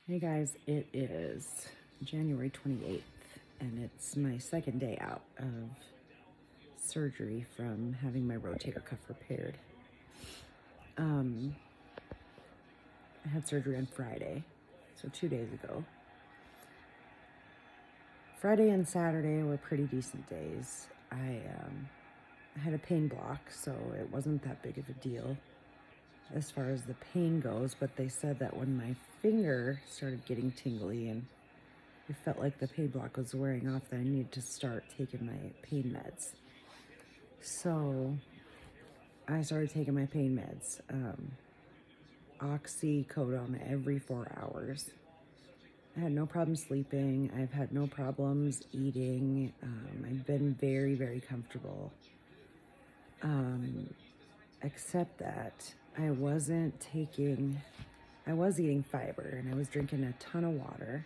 Hey guys, it is January 28th and it's my second day out of surgery from having my rotator cuff repaired. I had surgery on Friday, so 2 days ago. Friday and Saturday were pretty decent days. I had a pain block, so it wasn't that big of a deal as far as the pain goes, but they said that when my finger started getting tingly and it felt like the pain block was wearing off, that I needed to start taking my pain meds. So I started taking my pain meds, oxycodone every 4 hours. I had no problem sleeping. I've had no problems eating. I've been very, very comfortable. Except that I was eating fiber and I was drinking a ton of water,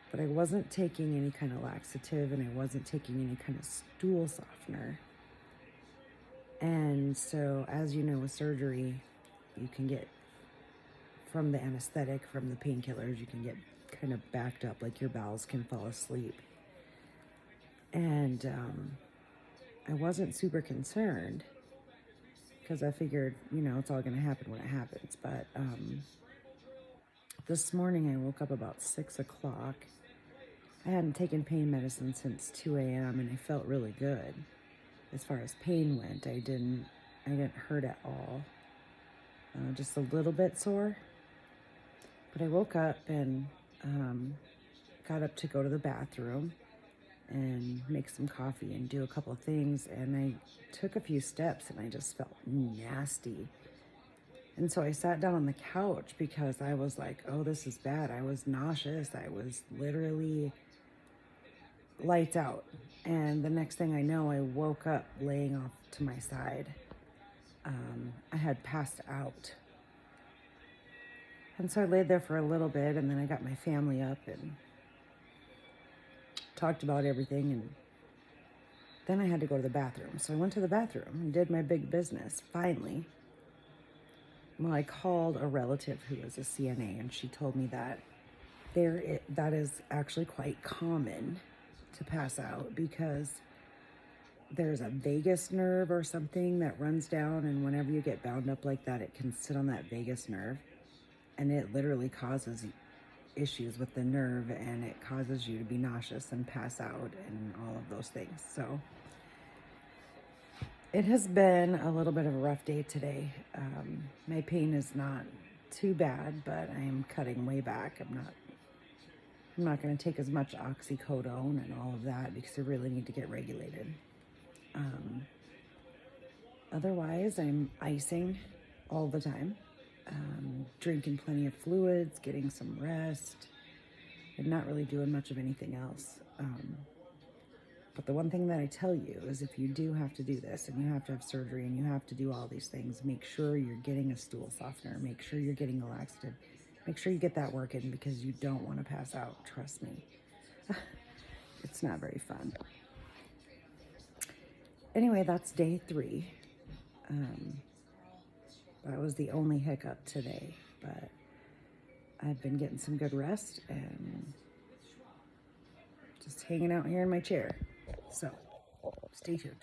but I wasn't taking any kind of laxative and I wasn't taking any kind of stool softener. And so, as you know, with surgery, you can get, from the anesthetic, from the painkillers, you can get kind of backed up, like your bowels can fall asleep. And I wasn't super concerned because I figured, it's all going to happen when it happens. But this morning I woke up about 6 o'clock. I hadn't taken pain medicine since 2 a.m. and I felt really good. As far as pain went, I didn't hurt at all. Just a little bit sore. But I woke up and got up to go to the bathroom and make some coffee and do a couple of things, and I took a few steps and I just felt nasty. And so I sat down on the couch because I was like, oh, this is bad. I was nauseous. I was literally lights out. And the next thing I know, I woke up laying off to my side. I had passed out. And so I laid there for a little bit, and then I got my family up and talked about everything, and then I had to go to the bathroom. So I went to the bathroom and did my big business, finally. Well, I called a relative who is a CNA, and she told me that that is actually quite common to pass out because there's a vagus nerve or something that runs down, and whenever you get bound up like that, it can sit on that vagus nerve, and it literally causes issues with the nerve, and it causes you to be nauseous and pass out and all of those things. So it has been a little bit of a rough day today. My pain is not too bad, but I am cutting way back. I'm not going to take as much oxycodone and all of that because I really need to get regulated. Otherwise, I'm icing all the time. Drinking plenty of fluids, getting some rest, and not really doing much of anything else. But the one thing that I tell you is if you do have to do this and you have to have surgery and you have to do all these things, make sure you're getting a stool softener, make sure you're getting a laxative, make sure you get that working because you don't want to pass out, trust me. It's not very fun. Anyway, that's day 3. That was the only hiccup today, but I've been getting some good rest and just hanging out here in my chair. So, stay tuned.